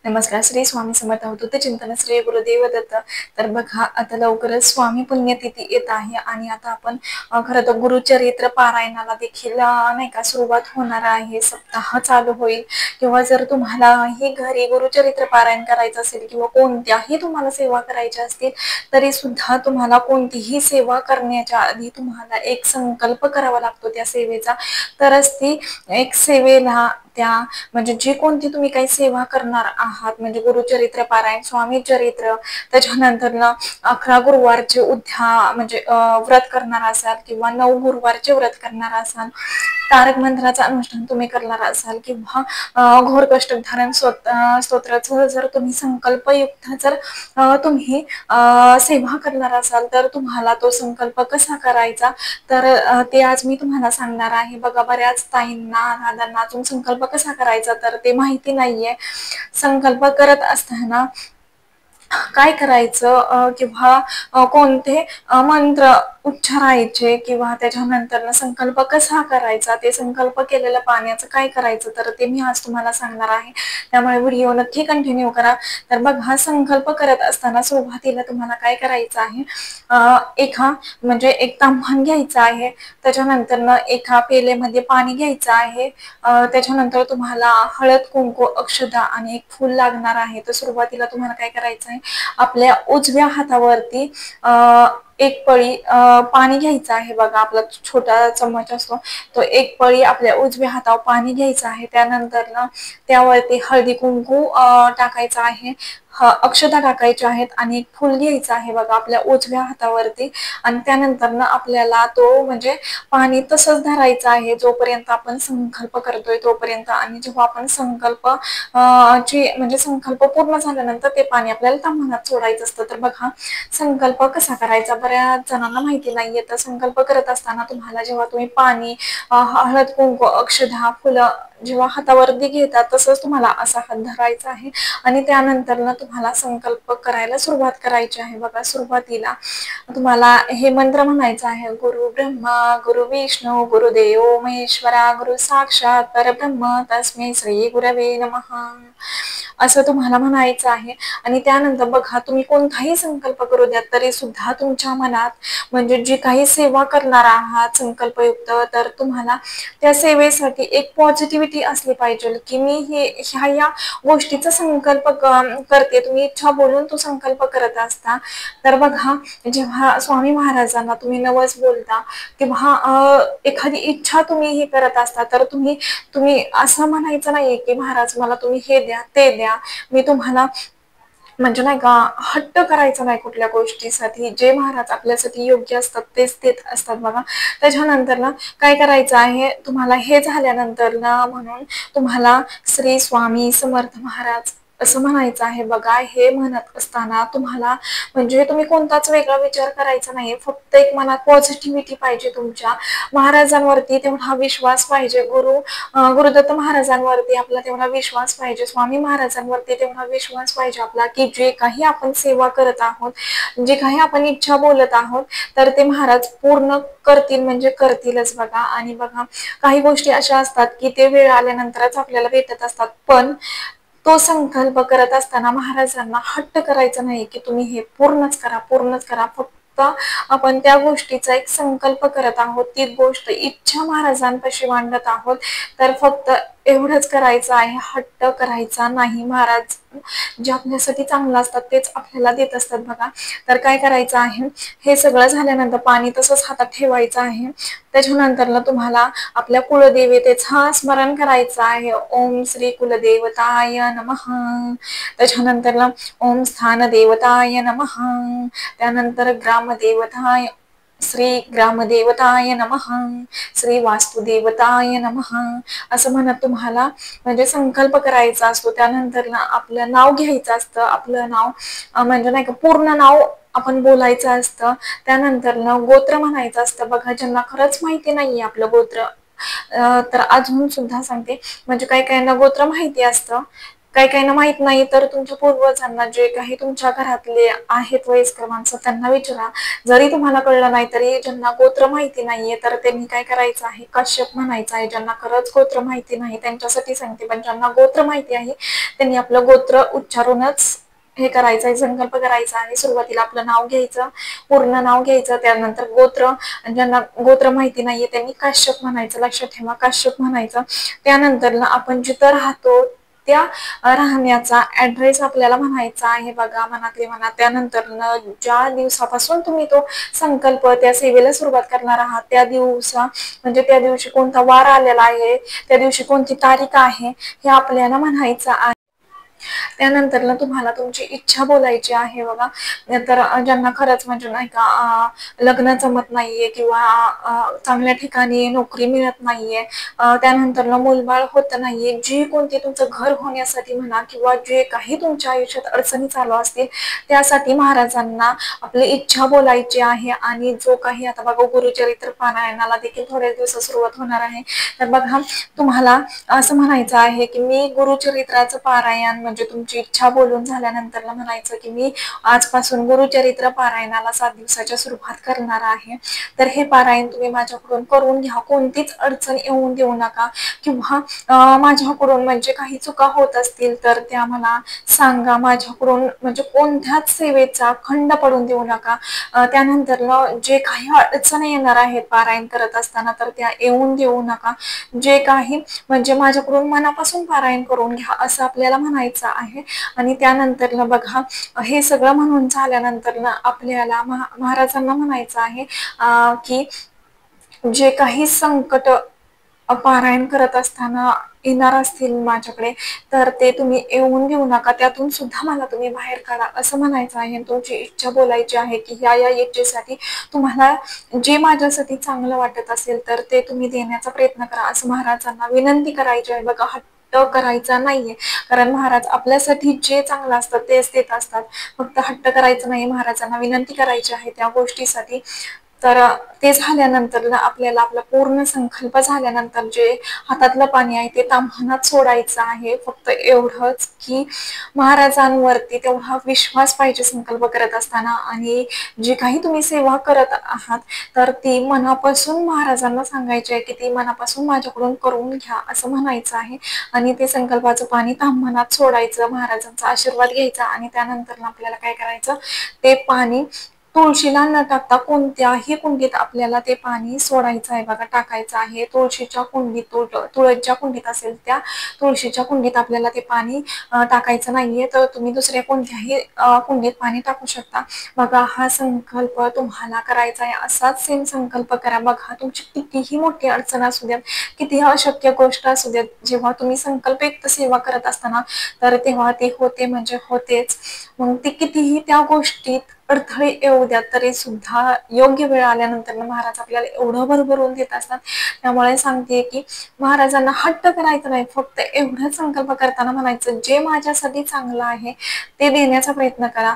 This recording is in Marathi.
नमस्कार. श्री स्वामी समर्थ अवधूत चिंतन श्री गुरुदेव दत्त. तर बघा आता लवकरच स्वामी पुण्यतिथी येत आहे आणि आता आपण खरं तर गुरुचरित्र पारायणाला देखील नाही का सुरुवात होणार आहे. सप्ताह चालू होईल किंवा जर तुम्हाला ही घरी गुरुचरित्र पारायण करायचं असेल किंवा कोणत्याही तुम्हाला सेवा करायच्या असतील तरी सुद्धा तुम्हाला कोणतीही सेवा करण्याच्या आधी तुम्हाला एक संकल्प करावा लागतो त्या सेवेचा. तरच ती एक सेवेला त्या म्हणजे जी कोणती तुम्ही काही सेवा करणार आहात म्हणजे गुरुचरित्र पारायण, स्वामी चरित्र, त्याच्यानंतर ना 11 गुरुवारचे म्हणजे व्रत करणार असाल किंवा 9 गुरुवारचे व्रत करणार असाल, तारक मंत्राचं अनुष्ठान तुम्ही करणार असाल किंवा घोर कष्टधारण स्तोत्राचं जर तुम्ही संकल्पयुक्त जर तुम्ही सेवा करणार असाल तर तुम्हाला तो संकल्प कसा करायचा तर ते आज मी तुम्हाला सांगणार आहे. बघा बऱ्याच ताईंना दादांना अजून संकल्प कसा करायचा तर ते माहिती नाहीये. संकल्प करत असताना काय करायचं किंवा कोणते मंत्र उच्चारायचे किंवा त्याच्यानंतर संकल्प कसा करायचा ते संकल्प केलेल्या पाण्याचं काय करायचं तर ते मी आज तुम्हाला सांगणार आहे. त्यामुळे व्हिडिओ नक्की कंटिन्यू करा. तर बघ हा संकल्प करत असताना सुरुवातीला तुम्हाला काय करायचं आहे म्हणजे एक तांब्या घ्यायचा आहे. त्याच्यानंतर एका पेलेमध्ये पाणी घ्यायचं आहे. त्याच्यानंतर तुम्हाला हळद कुंकू अक्षता आणि एक फूल लागणार आहे. तर सुरुवातीला तुम्हाला काय करायचं आहे आपल्या उजव्या हातावरती एक पळी पाणी घ्यायचं आहे. बघा आपला छोटा चम्मच असतो तो एक पळी आपल्या उजव्या हातावर पाणी घ्यायचं आहे. त्यानंतर त्यावरती हळदी कुंकू टाकायचं आहे, अक्षता टाकायच्या आहेत आणि एक फुल घ्यायचं आहे बघा आपल्या उजव्या हातावरती. आणि त्यानंतर आपल्याला तो म्हणजे पाणी तसंच धरायचं आहे जोपर्यंत आपण संकल्प करतोय तोपर्यंत. आणि जेव्हा आपण म्हणजे संकल्प पूर्ण झाल्यानंतर ते पाणी आपल्याला ताम्हाणात सोडायचं असतं. तर बघा संकल्प कसा करायचा बऱ्याच जणांना माहिती नाहीये. तर संकल्प करत असताना तुम्हाला जेव्हा तुम्ही पाणी, हळद कुंकू, अक्षता, फुलं जेव्हा हातावरती घेतात तसंच तुम्हाला असा हात धरायचा आहे आणि त्यानंतर तुम्हाला संकल्प करायला सुरुवात करायची आहे. बघा सुरुवातीला तुम्हाला हे मंत्र म्हणायचं आहे. गुरु ब्रह्मा गुरु विष्णू गुरुदेव महेश्वरा गुरु साक्षात परब्रह्म तस्मै श्री गुरवे नमः असं तुम्हाला म्हणायचं आहे. आणि त्यानंतर बघा तुम्ही कोणताही संकल्प करू द्या तरी सुद्धा तुमच्या मनात म्हणजे जी काही सेवा करणार आहात संकल्पयुक्त तर तुम्हाला त्या सेवेसाठी एक पॉझिटिव्हिटी असली पाहिजे की मी ह्या गोष्टीचा संकल्प करते. तुम्ही इच्छा बोलून तो संकल्प करत असता. तर बघा जेव्हा स्वामी महाराजांना तुम्ही नवस बोलता किंवा एखादी इच्छा तुम्ही हे करत असता तर तुम्ही असं म्हणायचं नाहीये की महाराज मला तुम्ही हे द्या ते द्या. मी तुम्हाला म्हणजे नाही का हट्ट करायचा नाही कुठल्या गोष्टीसाठी. जे महाराज आपल्यासाठी योग्य असतात तेच देत असतात बघा. त्याच्यानंतर काय करायचं आहे तुम्हाला हे झाल्यानंतर म्हणून तुम्हाला श्री स्वामी समर्थ महाराज असं म्हणायचं आहे. बघा हे म्हणत असताना तुम्हाला म्हणजे तुम्ही कोणताच वेगळा विचार करायचा नाही. फक्त एक मनात पॉझिटिव्हिटी पाहिजे. तुमच्या महाराजांवरती तेवढा विश्वास पाहिजे. गुरुदत्त महाराजांवरती आपला तेवढा विश्वास पाहिजे. स्वामी महाराजांवरती तेवढा विश्वास पाहिजे आपला की जे काही आपण सेवा करत आहोत, जे काही आपण इच्छा बोलत आहोत तर ते महाराज पूर्ण करतील म्हणजे करतीलच बघा. आणि बघा काही गोष्टी अशा असतात की ते वेळ आल्यानंतरच आपल्याला भेटत असतात. पण तो संकल्प करत असताना महाराजांना हट्ट करायचा नाही की तुम्ही हे पूर्णच करा पूर्णच करा. फक्त आपण त्या गोष्टीचा एक संकल्प करत आहोत, ती गोष्ट इच्छा महाराजांपाशी मांडत आहोत. तर फक्त एवढंच करायचं आहे, हट्ट करायचा नाही. महाराज जे आपल्यासाठी चांगलं असतात तेच आपल्याला देत असतात बघा. तर काय करायचं आहे हे सगळं झाल्यानंतर पाणी तसंच हातात ठेवायचं आहे. त्याच्यानंतर तुम्हाला आपल्या कुलदेवतेचं स्मरण करायचं आहे. ओम श्री कुलदेवताय नमः. त्याच्यानंतर ओम स्थान देवताय नमः. त्यानंतर ग्रामदेवताय श्री ग्रामदेवताय नमः, श्री वास्तुदेवताय नमः असं म्हणत तुम्हाला म्हणजे संकल्प करायचा असतो. त्यानंतर आपलं नाव घ्यायचं असतं. आपलं नाव म्हणजे नाही का पूर्ण नाव आपण बोलायचं असतं. त्यानंतर गोत्र म्हणायचं असतं. बघा ज्यांना खरंच माहिती नाहीये आपलं गोत्र तर अजून सुद्धा सांगते म्हणजे काही काहींना गोत्र माहिती असतं, काही काहींना माहित नाही, तर तुमच्या पूर्वजांना जे काही तुमच्या घरातले आहेत वयस्कर माणसं त्यांना विचारा. जरी तुम्हाला कळलं नाही तरी ज्यांना गोत्र माहिती नाहीये तर त्यांनी काय करायचं आहे, कश्यप म्हणायचं आहे. ज्यांना खरंच गोत्र माहिती नाही त्यांच्यासाठी सांगते, पण ज्यांना गोत्र माहिती आहे त्यांनी आपलं गोत्र उच्चारूनच हे करायचं आहे, संकल्प करायचा आहे. सुरुवातीला आपलं नाव घ्यायचं, पूर्ण नाव घ्यायचं, त्यानंतर गोत्र. आणि ज्यांना गोत्र माहिती नाहीये त्यांनी काश्यप म्हणायचं, लक्षात ठेवा काश्यप म्हणायचं. त्यानंतर ना आपण जिथं राहतो त्या राहण्याचा ऍड्रेस आपल्याला म्हणायचा आहे बघा, मनातली मनात. त्यानंतर ज्या दिवसापासून तुम्ही तो संकल्प त्या सेवेला सुरुवात करणार आहात त्या दिवसा म्हणजे त्या दिवशी कोणता वार आलेला आहे, त्या दिवशी कोणती तारीख आहे हे आपल्याला म्हणायचं आहे. त्यानंतर ना तुम्हाला तुमची इच्छा बोलायची आहे बघा. तर ज्यांना खरंच म्हणजे नाही का लग्न जमत नाहीये किंवा चांगल्या ठिकाणी नोकरी मिळत नाहीये, त्यानंतर ना मूलबाळ होत नाहीये, जी कोणती तुमचं घर होण्यासाठी म्हणा किंवा जे काही तुमच्या आयुष्यात अडचणी चालू असतील त्यासाठी महाराजांना आपली इच्छा बोलायची आहे. आणि जो काही आता बघा गुरुचरित्र पारायणाला देखील थोड्या दिवसात सुरुवात होणार आहे, तर बघा तुम्हाला असं म्हणायचं आहे की मी गुरुचरित्राचं पारायण म्हणजे तुमची इच्छा बोलून झाल्यानंतर म्हणायचं की मी आजपासून गुरुचरित्र पारायणाला 7 दिवसाच्या सुरुवात करणार आहे. तर हे पारायण तुम्ही माझ्याकडून करून घ्या, कोणतीच अडचण येऊन देऊ नका किंवा माझ्याकडून म्हणजे काही चुका होत असतील तर त्या मला सांगा. माझ्याकडून म्हणजे कोणत्याच सेवेचा खंड पडून देऊ नका. त्यानंतर जे काही अडचणी येणार आहेत पारायण करत असताना तर त्या येऊन देऊ नका. जे काही म्हणजे माझ्याकडून मनापासून पारायण करून घ्या असं आपल्याला म्हणायचं आहे. आणि त्यानंतर बघा हे सगळं म्हणून झाल्यानंतर आपल्याला महाराजांना म्हणायचं आहे की जे काही संकट पारायण करत असताना येणार असतील माझ्याकडे तर ते तुम्ही येऊन देऊ नका, त्यातून सुद्धा मला तुम्ही बाहेर काढा असं म्हणायचं आहे. तुमची इच्छा बोलायची आहे की या या इच्छेसाठी तुम्हाला जे माझ्यासाठी चांगलं वाटत असेल तर ते तुम्ही देण्याचा प्रयत्न करा असं महाराजांना विनंती करायची आहे बघा. हट्ट करायचा नाहीये, कारण महाराज आपल्यासाठी जे चांगलं असतं तेच देत असतात. फक्त हट्ट करायचं नाही, महाराजांना विनंती करायची आहे त्या गोष्टीसाठी. तर ते झाल्यानंतर आपल्याला आपला पूर्ण संकल्प झाल्यानंतर जे हातातलं पाणी आहे ते ताम्हाणात सोडायचं आहे. फक्त एवढंच की महाराजांवरती तेवढा विश्वास पाहिजे संकल्प करत असताना. आणि जी काही तुम्ही सेवा करत आहात तर ती मनापासून महाराजांना सांगायची आहे की ती मनापासून माझ्याकडून करून घ्या असं म्हणायचं आहे. आणि ते संकल्पाचं पाणी ताम्हाणात सोडायचं, महाराजांचा आशीर्वाद घ्यायचा. आणि त्यानंतर आपल्याला काय करायचं, ते पाणी तुळशीला न टाकता कोणत्याही कुंडीत आपल्याला ते पाणी सोडायचं आहे बघा, टाकायचं आहे. तुळशीच्या कुंडीत तुळस ज्या कुंडीत असेल त्या तुळशीच्या कुंडीत आपल्याला ते पाणी टाकायचं नाहीये, तर तुम्ही दुसऱ्या कोणत्याही कुंडीत पाणी टाकू शकता. बघा हा संकल्प तुम्हाला करायचा आहे, असाच सेम संकल्प करा. बघा तुमची कितीही मोठी अडचण असू द्यात, कितीही अशक्य गोष्ट असू द्यात, जेव्हा तुम्ही संकल्पयुक्त सेवा करत असताना तर तेव्हा ते होते म्हणजे होतेच. मग ते कितीही त्या गोष्टीत अडथळे येऊ द्या तरी सुद्धा योग्य वेळ आल्यानंतर महाराज आपल्याला एवढं भरभरून देत असतात. त्यामुळे सांगते की महाराजांना हट्ट करायचं नाही, फक्त एवढाच संकल्प करताना म्हणायचं जे माझ्यासाठी चांगलं आहे ते देण्याचा प्रयत्न करा.